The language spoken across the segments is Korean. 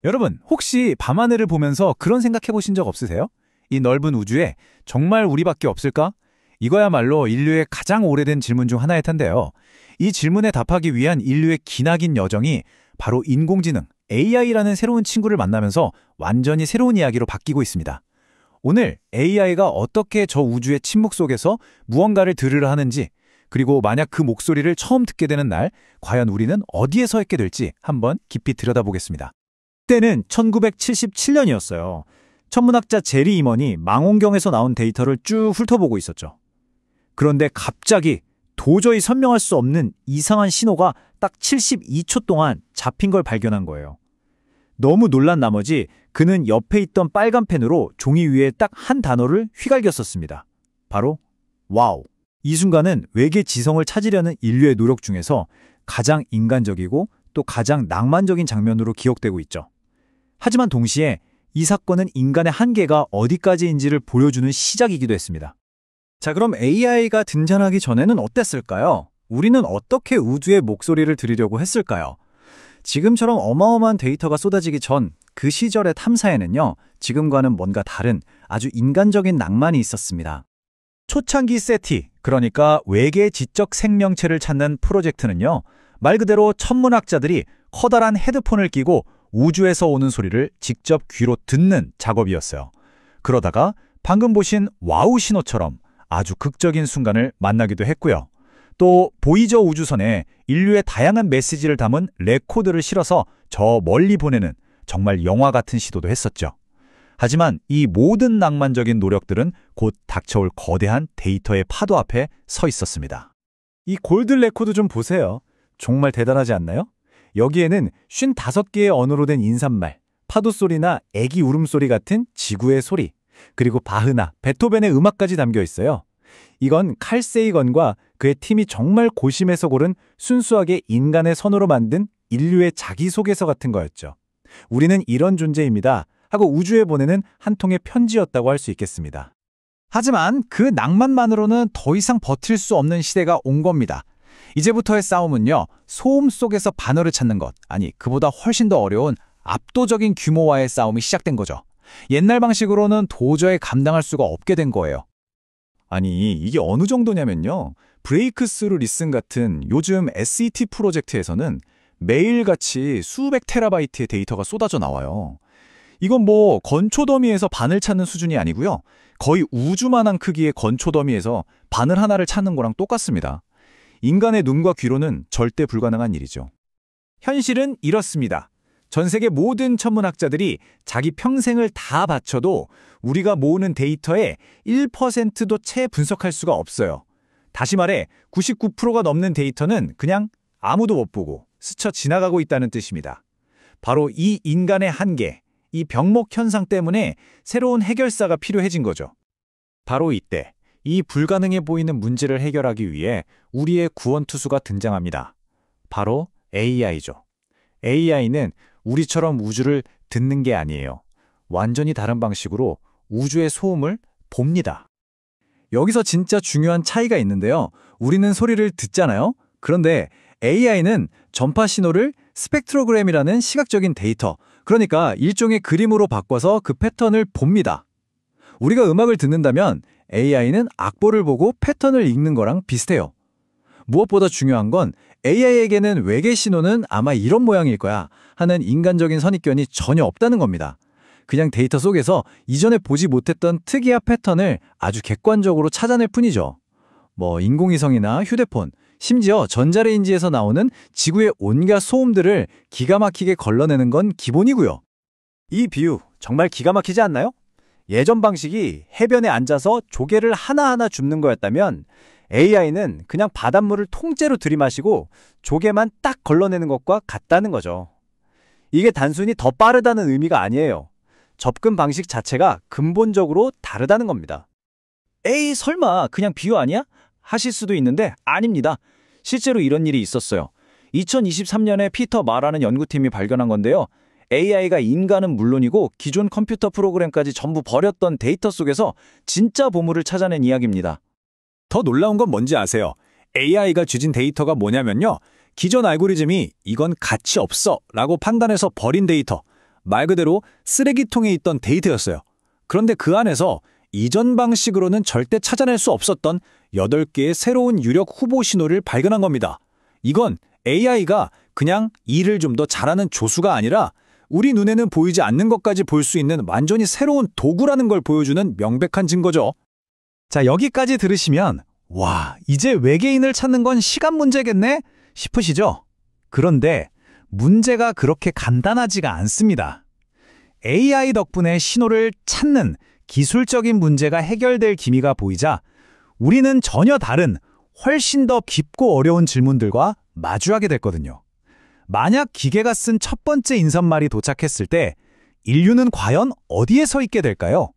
여러분, 혹시 밤하늘을 보면서 그런 생각해 보신 적 없으세요? 이 넓은 우주에 정말 우리밖에 없을까? 이거야말로 인류의 가장 오래된 질문 중 하나일 텐데요. 이 질문에 답하기 위한 인류의 기나긴 여정이 바로 인공지능, AI라는 새로운 친구를 만나면서 완전히 새로운 이야기로 바뀌고 있습니다. 오늘 AI가 어떻게 저 우주의 침묵 속에서 무언가를 들으려 하는지, 그리고 만약 그 목소리를 처음 듣게 되는 날, 과연 우리는 어디에 서 있게 될지 한번 깊이 들여다보겠습니다. 그때는 1977년이었어요. 천문학자 제리 이먼이 망원경에서 나온 데이터를 쭉 훑어보고 있었죠. 그런데 갑자기 도저히 설명할 수 없는 이상한 신호가 딱 72초 동안 잡힌 걸 발견한 거예요. 너무 놀란 나머지 그는 옆에 있던 빨간 펜으로 종이 위에 딱 한 단어를 휘갈겼었습니다. 바로 와우. 이 순간은 외계 지성을 찾으려는 인류의 노력 중에서 가장 인간적이고 또 가장 낭만적인 장면으로 기억되고 있죠. 하지만 동시에 이 사건은 인간의 한계가 어디까지인지를 보여주는 시작이기도 했습니다. 자, 그럼 AI가 등장하기 전에는 어땠을까요? 우리는 어떻게 우주의 목소리를 들으려고 했을까요? 지금처럼 어마어마한 데이터가 쏟아지기 전 그 시절의 탐사에는요, 지금과는 뭔가 다른 아주 인간적인 낭만이 있었습니다. 초창기 세티, 그러니까 외계 지적 생명체를 찾는 프로젝트는요, 말 그대로 천문학자들이 커다란 헤드폰을 끼고 우주에서 오는 소리를 직접 귀로 듣는 작업이었어요. 그러다가 방금 보신 와우 신호처럼 아주 극적인 순간을 만나기도 했고요. 또 보이저 우주선에 인류의 다양한 메시지를 담은 레코드를 실어서 저 멀리 보내는 정말 영화 같은 시도도 했었죠. 하지만 이 모든 낭만적인 노력들은 곧 닥쳐올 거대한 데이터의 파도 앞에 서 있었습니다. 이 골드 레코드 좀 보세요. 정말 대단하지 않나요? 여기에는 55개의 언어로 된 인사말, 파도 소리나 애기 울음소리 같은 지구의 소리, 그리고 바흐나, 베토벤의 음악까지 담겨 있어요. 이건 칼 세이건과 그의 팀이 정말 고심해서 고른 순수하게 인간의 손으로 만든 인류의 자기소개서 같은 거였죠. 우리는 이런 존재입니다 하고 우주에 보내는 한 통의 편지였다고 할 수 있겠습니다. 하지만 그 낭만만으로는 더 이상 버틸 수 없는 시대가 온 겁니다. 이제부터의 싸움은요, 소음 속에서 반어를 찾는 것, 아니 그보다 훨씬 더 어려운 압도적인 규모와의 싸움이 시작된 거죠. 옛날 방식으로는 도저히 감당할 수가 없게 된 거예요. 아니 이게 어느 정도냐면요, 브레이크스루 리슨 같은 요즘 SET 프로젝트에서는 매일같이 수백 테라바이트의 데이터가 쏟아져 나와요. 이건 뭐 건초더미에서 바늘 찾는 수준이 아니고요, 거의 우주만한 크기의 건초더미에서 바늘 하나를 찾는 거랑 똑같습니다. 인간의 눈과 귀로는 절대 불가능한 일이죠. 현실은 이렇습니다. 전 세계 모든 천문학자들이 자기 평생을 다 바쳐도 우리가 모으는 데이터의 1%도 채 분석할 수가 없어요. 다시 말해 99%가 넘는 데이터는 그냥 아무도 못 보고 스쳐 지나가고 있다는 뜻입니다. 바로 이 인간의 한계, 이 병목 현상 때문에 새로운 해결사가 필요해진 거죠. 바로 이때 이 불가능해 보이는 문제를 해결하기 위해 우리의 구원투수가 등장합니다. 바로 AI죠. AI는 우리처럼 우주를 듣는 게 아니에요. 완전히 다른 방식으로 우주의 소음을 봅니다. 여기서 진짜 중요한 차이가 있는데요. 우리는 소리를 듣잖아요. 그런데 AI는 전파 신호를 스펙트로그램이라는 시각적인 데이터, 그러니까 일종의 그림으로 바꿔서 그 패턴을 봅니다. 우리가 음악을 듣는다면 AI는 악보를 보고 패턴을 읽는 거랑 비슷해요. 무엇보다 중요한 건 AI에게는 외계 신호는 아마 이런 모양일 거야 하는 인간적인 선입견이 전혀 없다는 겁니다. 그냥 데이터 속에서 이전에 보지 못했던 특이한 패턴을 아주 객관적으로 찾아낼 뿐이죠. 뭐 인공위성이나 휴대폰, 심지어 전자레인지에서 나오는 지구의 온갖 소음들을 기가 막히게 걸러내는 건 기본이고요. 이 비유 정말 기가 막히지 않나요? 예전 방식이 해변에 앉아서 조개를 하나하나 줍는 거였다면 AI는 그냥 바닷물을 통째로 들이마시고 조개만 딱 걸러내는 것과 같다는 거죠. 이게 단순히 더 빠르다는 의미가 아니에요. 접근 방식 자체가 근본적으로 다르다는 겁니다. 에이, 설마 그냥 비유 아니야? 하실 수도 있는데 아닙니다. 실제로 이런 일이 있었어요. 2023년에 피터 마라는 연구팀이 발견한 건데요. AI가 인간은 물론이고 기존 컴퓨터 프로그램까지 전부 버렸던 데이터 속에서 진짜 보물을 찾아낸 이야기입니다. 더 놀라운 건 뭔지 아세요? AI가 주진 데이터가 뭐냐면요, 기존 알고리즘이 이건 가치 없어 라고 판단해서 버린 데이터, 말 그대로 쓰레기통에 있던 데이터였어요. 그런데 그 안에서 이전 방식으로는 절대 찾아낼 수 없었던 8개의 새로운 유력 후보 신호를 발견한 겁니다. 이건 AI가 그냥 일을 좀 더 잘하는 조수가 아니라 우리 눈에는 보이지 않는 것까지 볼 수 있는 완전히 새로운 도구라는 걸 보여주는 명백한 증거죠. 자, 여기까지 들으시면 와, 이제 외계인을 찾는 건 시간 문제겠네? 싶으시죠? 그런데 문제가 그렇게 간단하지가 않습니다. AI 덕분에 신호를 찾는 기술적인 문제가 해결될 기미가 보이자 우리는 전혀 다른 훨씬 더 깊고 어려운 질문들과 마주하게 됐거든요. 만약 기계가 쓴 첫 번째 인사말이 도착했을 때 인류는 과연 어디에 서 있게 될까요?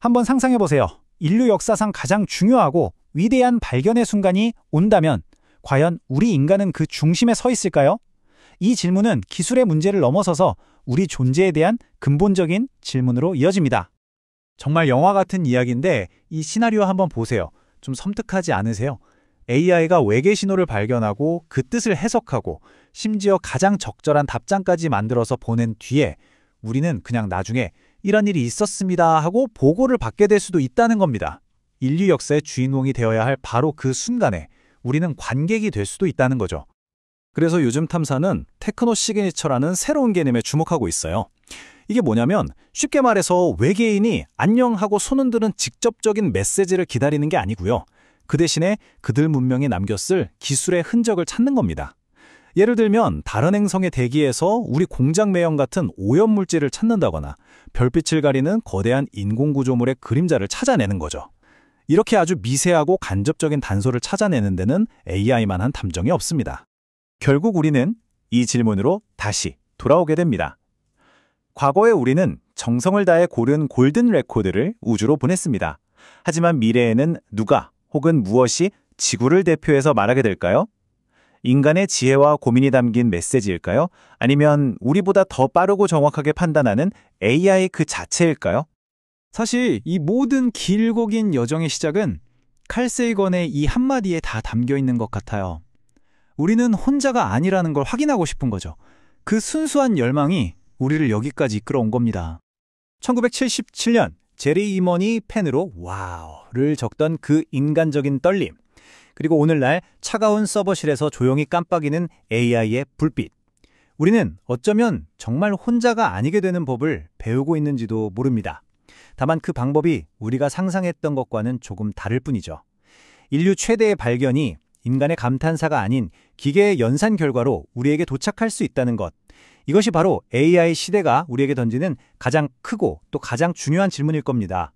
한번 상상해보세요. 인류 역사상 가장 중요하고 위대한 발견의 순간이 온다면 과연 우리 인간은 그 중심에 서 있을까요? 이 질문은 기술의 문제를 넘어서서 우리 존재에 대한 근본적인 질문으로 이어집니다. 정말 영화 같은 이야기인데 이 시나리오 한번 보세요. 좀 섬뜩하지 않으세요? AI가 외계 신호를 발견하고 그 뜻을 해석하고 심지어 가장 적절한 답장까지 만들어서 보낸 뒤에 우리는 그냥 나중에 이런 일이 있었습니다 하고 보고를 받게 될 수도 있다는 겁니다. 인류 역사의 주인공이 되어야 할 바로 그 순간에 우리는 관객이 될 수도 있다는 거죠. 그래서 요즘 탐사는 테크노 시그니처라는 새로운 개념에 주목하고 있어요. 이게 뭐냐면 쉽게 말해서 외계인이 안녕하고 손 흔드는 직접적인 메시지를 기다리는 게 아니고요. 그 대신에 그들 문명이 남겼을 기술의 흔적을 찾는 겁니다. 예를 들면 다른 행성의 대기에서 우리 공장 매형 같은 오염물질을 찾는다거나 별빛을 가리는 거대한 인공구조물의 그림자를 찾아내는 거죠. 이렇게 아주 미세하고 간접적인 단서를 찾아내는 데는 AI만 한 탐정이 없습니다. 결국 우리는 이 질문으로 다시 돌아오게 됩니다. 과거에 우리는 정성을 다해 고른 골든 레코드를 우주로 보냈습니다. 하지만 미래에는 누가 혹은 무엇이 지구를 대표해서 말하게 될까요? 인간의 지혜와 고민이 담긴 메시지일까요? 아니면 우리보다 더 빠르고 정확하게 판단하는 AI 그 자체일까요? 사실 이 모든 길고 긴 여정의 시작은 칼 세이건의 이 한마디에 다 담겨 있는 것 같아요. 우리는 혼자가 아니라는 걸 확인하고 싶은 거죠. 그 순수한 열망이 우리를 여기까지 이끌어온 겁니다. 1977년 제리 이먼이 펜으로 와우를 적던 그 인간적인 떨림, 그리고 오늘날 차가운 서버실에서 조용히 깜빡이는 AI의 불빛. 우리는 어쩌면 정말 혼자가 아니게 되는 법을 배우고 있는지도 모릅니다. 다만 그 방법이 우리가 상상했던 것과는 조금 다를 뿐이죠. 인류 최대의 발견이 인간의 감탄사가 아닌 기계의 연산 결과로 우리에게 도착할 수 있다는 것. 이것이 바로 AI 시대가 우리에게 던지는 가장 크고 또 가장 중요한 질문일 겁니다.